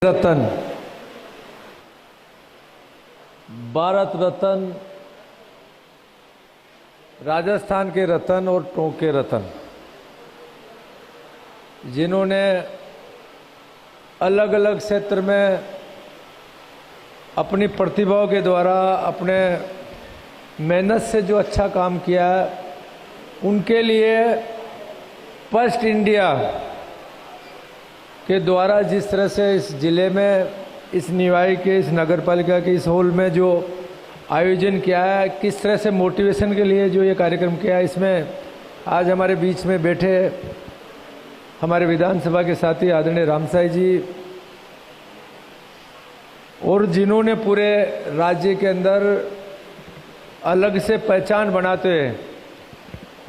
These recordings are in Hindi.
रतन, भारत रतन, राजस्थान के रतन और टोंक के रतन, जिन्होंने अलग अलग क्षेत्र में अपनी प्रतिभाओं के द्वारा अपने मेहनत से जो अच्छा काम किया है, उनके लिए फर्स्ट इंडिया के द्वारा जिस तरह से इस ज़िले में, इस निवाई के, इस नगर पालिका के इस हॉल में जो आयोजन किया है, किस तरह से मोटिवेशन के लिए जो ये कार्यक्रम किया है, इसमें आज हमारे बीच में बैठे हमारे विधानसभा के साथी आदरणीय रामसाई जी और जिन्होंने पूरे राज्य के अंदर अलग से पहचान बनाते हुए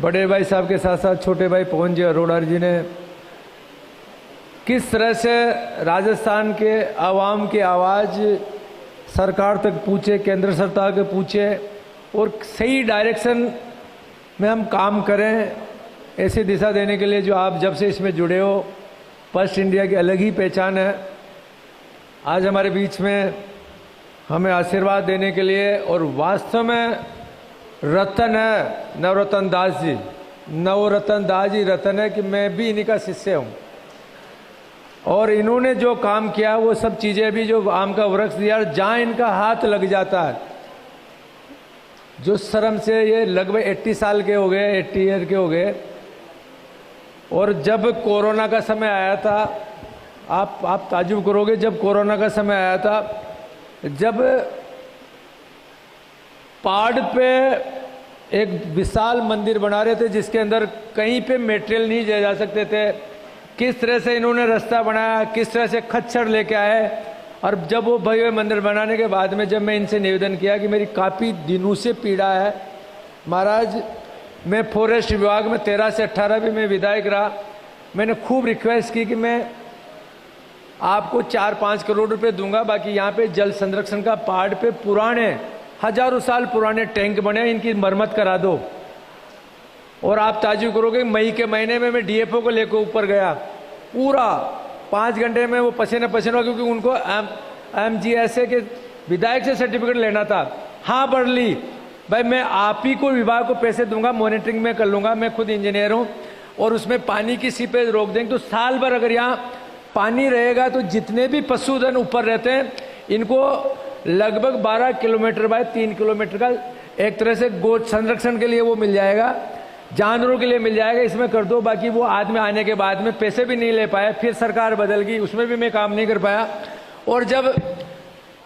बड़े भाई साहब के साथ साथ छोटे भाई पवन जी अरोड़ा जी ने किस तरह से राजस्थान के आवाम की आवाज़ सरकार तक पहुँचे, केंद्र सरकार तक पहुँचे और सही डायरेक्शन में हम काम करें, ऐसी दिशा देने के लिए जो आप जब से इसमें जुड़े हो, फर्स्ट इंडिया की अलग ही पहचान है। आज हमारे बीच में हमें आशीर्वाद देने के लिए और वास्तव में रतन है नवरतन दास जी, नवरतन दास जी रतन है कि मैं भी इन्हीं का शिष्य हूँ और इन्होंने जो काम किया वो सब चीज़ें भी जो आम का वृक्ष दिया, जहाँ इनका हाथ लग जाता है, जो शर्म से ये लगभग 80 साल के हो गए, 80 ईयर के हो गए। और जब कोरोना का समय आया था, आप ताजुब करोगे, जब कोरोना का समय आया था, जब पहाड़ पे एक विशाल मंदिर बना रहे थे जिसके अंदर कहीं पे मटेरियल नहीं ले जा सकते थे, किस तरह से इन्होंने रास्ता बनाया, किस तरह से खच्चर लेके आए। और जब वो भव्य मंदिर बनाने के बाद में जब मैं इनसे निवेदन किया कि मेरी काफ़ी दिनों से पीड़ा है महाराज, मैं फॉरेस्ट विभाग में 13 से 18 भी मैं विधायक रहा, मैंने खूब रिक्वेस्ट की कि मैं आपको 4-5 करोड़ रुपए दूंगा, बाकी यहाँ पे जल संरक्षण का पहाड़ पे पुराने हजारों साल पुराने टैंक बने, इनकी मरम्मत करा दो। और आप ताजुब करोगे, मई के महीने में मैं डीएफओ को लेकर ऊपर गया, पूरा 5 घंटे में वो पसीना पसीना, क्योंकि उनको एमजीएसए के विधायक से सर्टिफिकेट लेना था। हाँ बढ़ ली भाई, मैं आप ही को विभाग को पैसे दूंगा, मॉनिटरिंग में कर लूँगा, मैं खुद इंजीनियर हूँ। और उसमें पानी की सीपेज रोक देंगे तो साल भर अगर यहाँ पानी रहेगा तो जितने भी पशुधन ऊपर रहते हैं इनको लगभग 12 किलोमीटर बाय 3 किलोमीटर का एक तरह से गो संरक्षण के लिए वो मिल जाएगा, जानवरों के लिए मिल जाएगा, इसमें कर दो। बाकी वो आदमी आने के बाद में पैसे भी नहीं ले पाए, फिर सरकार बदल गई, उसमें भी मैं काम नहीं कर पाया। और जब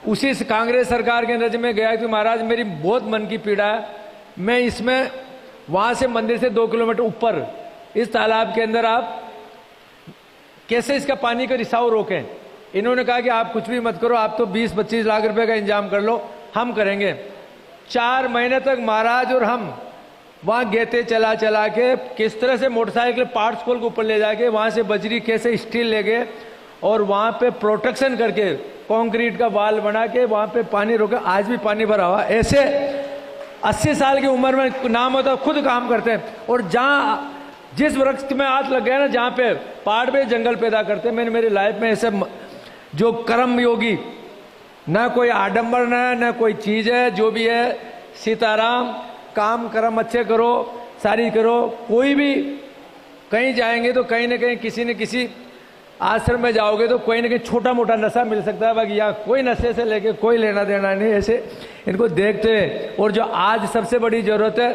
उसी कांग्रेस सरकार के अंदर में गया कि महाराज मेरी बहुत मन की पीड़ा है, मैं इसमें वहाँ से मंदिर से 2 किलोमीटर ऊपर इस तालाब के अंदर आप कैसे इसका पानी का रिसाव रोकें। इन्होंने कहा कि आप कुछ भी मत करो, आप तो 20-25 लाख रुपए का इंतजाम कर लो, हम करेंगे। 4 महीने तक महाराज और हम वहाँ गेते चला चला के किस तरह से मोटरसाइकिल पार्ट्स खोल के ऊपर ले जाके वहाँ से बजरी कैसे स्टील ले गए और वहाँ पे प्रोटेक्शन करके कंक्रीट का वाल बना के वहाँ पे पानी रोके, आज भी पानी भरा हुआ। ऐसे 80 साल की उम्र में नाम होता खुद काम करते हैं। और जहाँ जिस वृक्ष में हाथ लग गया ना, जहाँ पे पहाड़ पे जंगल पैदा करते हैं, मैंने मेरी लाइफ में ऐसे जो कर्म योगी, ना कोई आडंबर ना कोई चीज़ है, जो भी है सीताराम, काम कर्म अच्छे करो, सारी करो। कोई भी कहीं जाएंगे तो कहीं ना कहीं किसी न किसी आश्रम में जाओगे तो कोई ना कहीं छोटा मोटा नशा मिल सकता है, बाकी यहाँ कोई नशे से लेके कोई लेना देना नहीं। ऐसे इनको देखते हैं। और जो आज सबसे बड़ी ज़रूरत है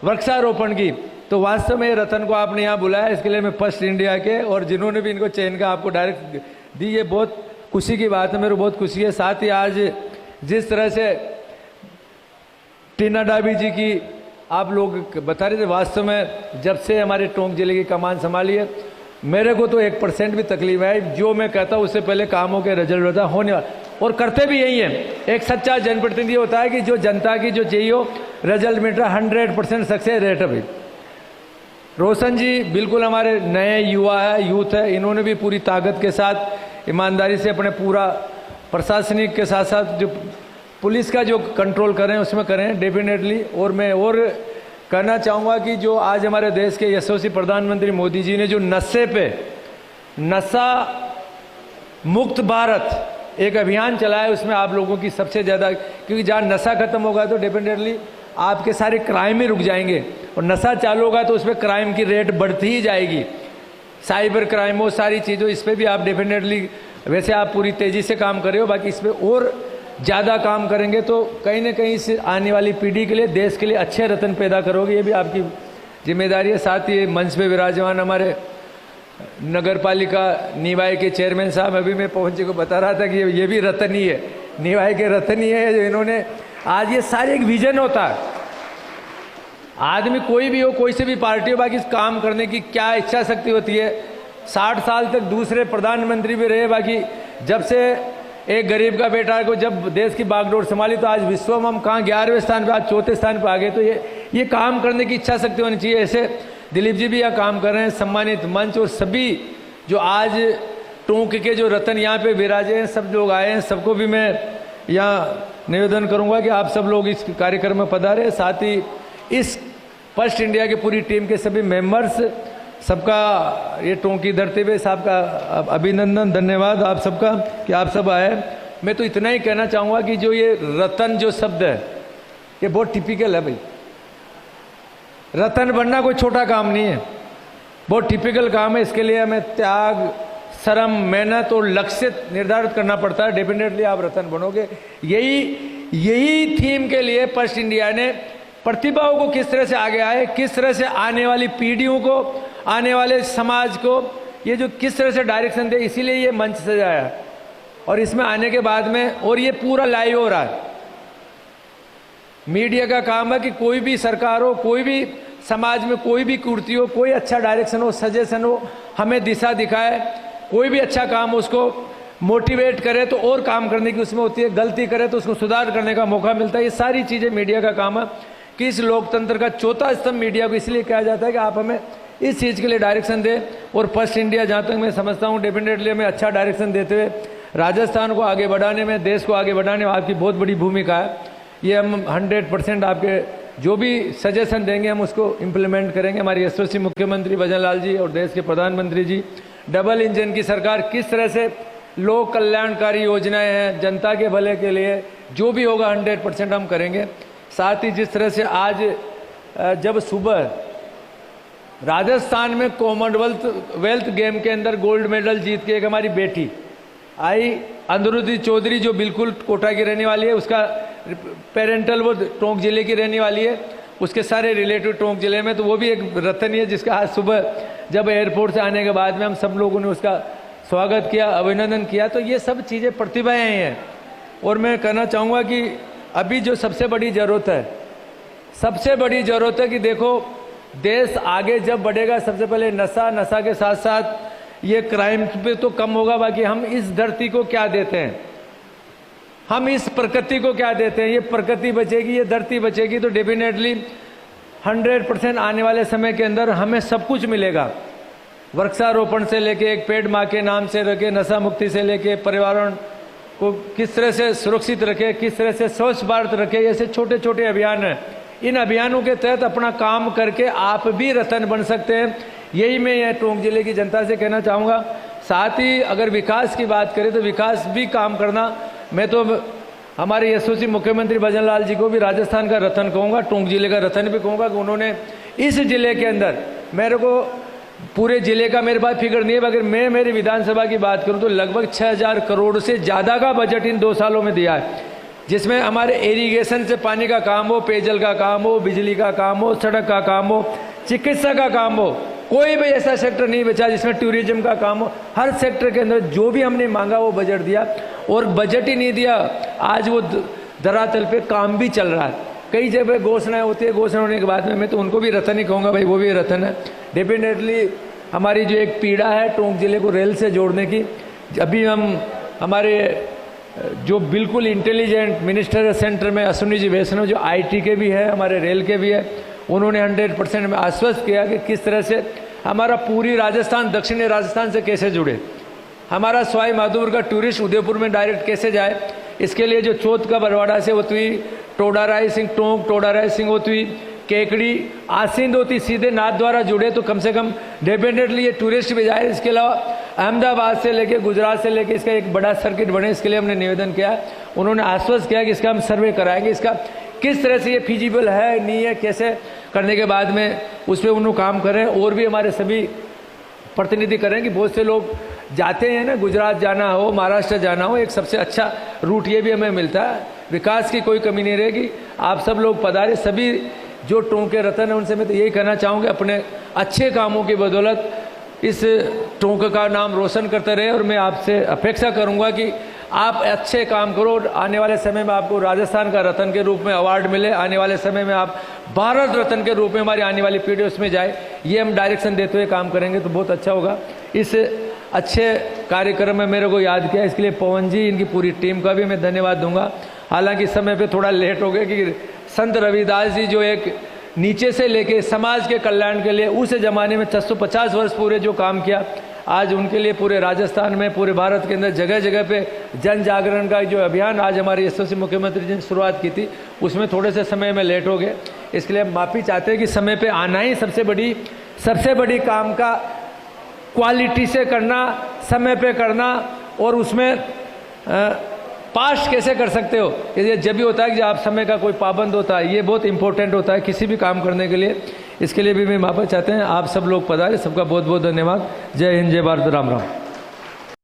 वृक्षारोपण की, तो वास्तव में रतन को आपने यहाँ बुलाया, इसके लिए मैं फर्स्ट इंडिया के और जिन्होंने भी इनको चयन का आपको डायरेक्ट दी, ये बहुत खुशी की बात है, मेरे को बहुत खुशी है। साथ ही आज जिस तरह से टीना डाबी जी की आप लोग बता रहे थे, वास्तव में जब से हमारे टोंक जिले की कमान संभाली है, मेरे को तो 1% भी तकलीफ है। जो मैं कहता हूँ उससे पहले कामों के रिजल्ट होता है, होने वाला, और करते भी यही है। एक सच्चा जनप्रतिनिधि होता है कि जो जनता की जो चाहिए हो रिजल्ट मिल रहा, 100% सक्सेस रेट अभी। रोशन जी बिल्कुल हमारे नए युवा है, यूथ है, इन्होंने भी पूरी ताकत के साथ ईमानदारी से अपने पूरा प्रशासनिक के साथ साथ जो पुलिस का जो कंट्रोल करें उसमें करें डेफिनेटली। और मैं और कहना चाहूँगा कि जो आज हमारे देश के यशस्वी प्रधानमंत्री मोदी जी ने जो नशे पे, नशा मुक्त भारत एक अभियान चला है, उसमें आप लोगों की सबसे ज़्यादा, क्योंकि जहाँ नशा खत्म होगा तो डेफिनेटली आपके सारे क्राइम ही रुक जाएंगे, और नशा चालू होगा तो उसमें क्राइम की रेट बढ़ती ही जाएगी। साइबर क्राइम हो, सारी चीज़ों, इस पर भी आप डेफिनेटली, वैसे आप पूरी तेज़ी से काम कर रहे हो, बाकी इस पर और ज़्यादा काम करेंगे तो कहीं ना कहीं से आने वाली पीढ़ी के लिए, देश के लिए अच्छे रत्न पैदा करोगे, ये भी आपकी जिम्मेदारी है। साथ ही मंच पे विराजमान हमारे नगर पालिका निवाय के चेयरमैन साहब, अभी मैं पवन जी को बता रहा था कि ये भी रत्न ही है, निवाय के रत्न ही है, जो इन्होंने आज ये सारे एक विजन होता है। आदमी कोई भी हो, कोई से भी पार्टी हो, बाकी काम करने की क्या इच्छा शक्ति होती है। 60 साल तक दूसरे प्रधानमंत्री भी रहे, बाकी जब से एक गरीब का बेटा को जब देश की बागडोर संभाली तो आज विश्व में हम कहाँ 11वें स्थान पे, आज 4थे स्थान पे आ गए। तो ये काम करने की इच्छा शक्ति होनी चाहिए। ऐसे दिलीप जी भी यहाँ काम कर रहे हैं, सम्मानित मंच और सभी जो आज टोंक के जो रत्न यहाँ पे विराजे हैं, सब लोग आए हैं, सबको भी मैं यहाँ निवेदन करूँगा कि आप सब लोग इस कार्यक्रम में पधारें। साथ ही इस फर्स्ट इंडिया की पूरी टीम के सभी मेंबर्स, सबका ये टोंक की धरती पे साहब का अभिनंदन, धन्यवाद आप सबका कि आप सब आए। मैं तो इतना ही कहना चाहूँगा कि जो ये रतन जो शब्द है, ये बहुत टिपिकल है भाई। रतन बनना कोई छोटा काम नहीं है, बहुत टिपिकल काम है। इसके लिए हमें त्याग, श्रम, मेहनत और लक्ष्य निर्धारित करना पड़ता है। डेफिनेटली आप रतन बनोगे। यही थीम के लिए फर्स्ट इंडिया ने प्रतिभाओं को किस तरह से आगे आए, किस तरह से आने वाली पीढ़ियों को, आने वाले समाज को ये जो किस तरह से डायरेक्शन दे, इसीलिए ये मंच सजाया। और इसमें आने के बाद में, और ये पूरा लाइव हो रहा है। मीडिया का काम है कि कोई भी सरकार हो, कोई भी समाज में कोई भी कुर्ती हो, कोई अच्छा डायरेक्शन हो, सजेशन हो, हमें दिशा दिखाए। कोई भी अच्छा काम हो उसको मोटिवेट करे तो और काम करने की उसमें होती है, गलती करे तो उसको सुधार करने का मौका मिलता है। ये सारी चीज़ें मीडिया का काम है कि इस लोकतंत्र का चौथा स्तंभ मीडिया को इसलिए कहा जाता है कि आप हमें इस चीज़ के लिए डायरेक्शन दें। और फर्स्ट इंडिया जहाँ तक मैं समझता हूँ डेफिनेटली हमें अच्छा डायरेक्शन देते हुए राजस्थान को आगे बढ़ाने में, देश को आगे बढ़ाने में आपकी बहुत बड़ी भूमिका है। ये हम 100% आपके जो भी सजेशन देंगे हम उसको इम्प्लीमेंट करेंगे। हमारी यशस्वी मुख्यमंत्री भजन लाल जी और देश के प्रधानमंत्री जी, डबल इंजन की सरकार, किस तरह से लोक कल्याणकारी योजनाएं हैं जनता के भले के लिए, जो भी होगा 100% हम करेंगे। साथ ही जिस तरह से आज जब सुबह राजस्थान में कॉमनवेल्थ गेम के अंदर गोल्ड मेडल जीत के एक हमारी बेटी आई, अंदरुद्दी चौधरी, जो बिल्कुल कोटा की रहने वाली है, उसका पेरेंटल वो टोंक जिले की रहने वाली है, उसके सारे रिलेटिव टोंक जिले में, तो वो भी एक रत्न ही है जिसका आज सुबह जब एयरपोर्ट से आने के बाद में हम सब लोगों ने उसका स्वागत किया, अभिनंदन किया। तो ये सब चीज़ें प्रतिभाएं हैं। और मैं कहना चाहूँगा कि अभी जो सबसे बड़ी ज़रूरत है, सबसे बड़ी ज़रूरत है कि देखो देश आगे जब बढ़ेगा, सबसे पहले नशा के साथ साथ ये क्राइम पे तो कम होगा, बाकी हम इस धरती को क्या देते हैं, हम इस प्रकृति को क्या देते हैं। ये प्रकृति बचेगी, ये धरती बचेगी तो डेफिनेटली 100% आने वाले समय के अंदर हमें सब कुछ मिलेगा। वृक्षारोपण से लेके एक पेड़ माँ के नाम से रखे, नशा मुक्ति से लेके पर्यावरण को किस तरह से सुरक्षित रखे, किस तरह से स्वच्छ भारत रखे, ऐसे छोटे छोटे अभियान हैं। इन अभियानों के तहत अपना काम करके आप भी रतन बन सकते हैं। यही मैं यह टोंक जिले की जनता से कहना चाहूँगा। साथ ही अगर विकास की बात करें तो विकास भी काम करना, मैं तो हमारे यशस्वी मुख्यमंत्री भजन लाल जी को भी राजस्थान का रतन कहूँगा, टोंक जिले का रतन भी कहूँगा कि उन्होंने इस जिले के अंदर, मेरे को पूरे जिले का मेरे पास फिगर नहीं है, अगर मैं मेरी विधानसभा की बात करूं तो लगभग 6000 करोड़ से ज़्यादा का बजट इन 2 सालों में दिया है, जिसमें हमारे इरिगेशन से पानी का काम हो, पेयजल का काम हो, बिजली का काम हो, सड़क का काम हो, चिकित्सा का काम हो, कोई भी ऐसा सेक्टर नहीं बचा जिसमें टूरिज्म का काम हो। हर सेक्टर के अंदर जो भी हमने मांगा वो बजट दिया। और बजट ही नहीं दिया, आज वो धरातल पे काम भी चल रहा है। कई जगह घोषणाएं होती है, घोषणा होने के बाद में मैं तो उनको भी रतन ही कहूँगा, भाई वो भी रतन है। डेफिनेटली हमारी जो एक पीड़ा है टोंक जिले को रेल से जोड़ने की, अभी हम हमारे जो बिल्कुल इंटेलिजेंट मिनिस्टर है सेंटर में, अश्विनी जी वैष्णव, जो IT के भी है, हमारे रेल के भी है, उन्होंने 100% में आश्वस्त किया कि किस तरह से हमारा पूरी राजस्थान, दक्षिणी राजस्थान से कैसे जुड़े, हमारा सवाई माधोपुर का टूरिस्ट उदयपुर में डायरेक्ट कैसे जाए। इसके लिए जो चौथ का बरवाड़ा से होती हुई टोडा राय सिंह टोंक, टोडा राय सिंह होती हुई केकड़ी, आसिंद होती सीधे नाथ द्वारा जुड़े तो कम से कम डेफिनेटली ये टूरिस्ट भी जाए। इसके अलावा अहमदाबाद से लेके गुजरात से लेके इसका एक बड़ा सर्किट बने, इसके लिए हमने निवेदन किया। उन्होंने आश्वस्त किया कि इसका हम सर्वे कराएंगे, इसका किस तरह से ये फिजिबल है नहीं है, कैसे करने के बाद में उस पर उन्होंने काम करें। और भी हमारे सभी प्रतिनिधि करें कि बहुत से लोग जाते हैं ना, गुजरात जाना हो, महाराष्ट्र जाना हो, एक सबसे अच्छा रूट ये भी हमें मिलता है। विकास की कोई कमी नहीं रहेगी। आप सब लोग पधारे, सभी जो टोंक के रतन है उनसे मैं तो यही कहना चाहूँगा, अपने अच्छे कामों की बदौलत इस टोंक का नाम रोशन करते रहे। और मैं आपसे अपेक्षा करूँगा कि आप अच्छे काम करो, आने वाले समय में आपको राजस्थान का रत्न के रूप में अवार्ड मिले, आने वाले समय में आप भारत रत्न के रूप में हमारी आने वाली पीढ़ी उसमें जाए, ये हम डायरेक्शन देते हुए काम करेंगे तो बहुत अच्छा होगा। इस अच्छे कार्यक्रम में मेरे को याद किया, इसके लिए पवन जी, इनकी पूरी टीम का भी मैं धन्यवाद दूंगा। हालांकि समय पे थोड़ा लेट हो गया कि संत रविदास जी जो एक नीचे से लेके समाज के कल्याण के लिए उस ज़माने में 650 वर्ष पूरे जो काम किया, आज उनके लिए पूरे राजस्थान में, पूरे भारत के अंदर जगह जगह पे जन जागरण का जो अभियान आज हमारे यशस्वी मुख्यमंत्री जी ने शुरुआत की थी, उसमें थोड़े से समय में लेट हो गए। इसके लिए हम माफ़ी चाहते हैं कि समय पे आना ही सबसे बड़ी काम का क्वालिटी से करना, समय पे करना, और उसमें पास कैसे कर सकते हो, ये जब भी होता है कि जब आप समय का कोई पाबंद होता है, ये बहुत इंपॉर्टेंट होता है किसी भी काम करने के लिए। इसके लिए भी मैं माफ़ी चाहते हैं। आप सब लोग पधारे, सबका बहुत बहुत धन्यवाद। जय हिंद, जय भारत, राम राम।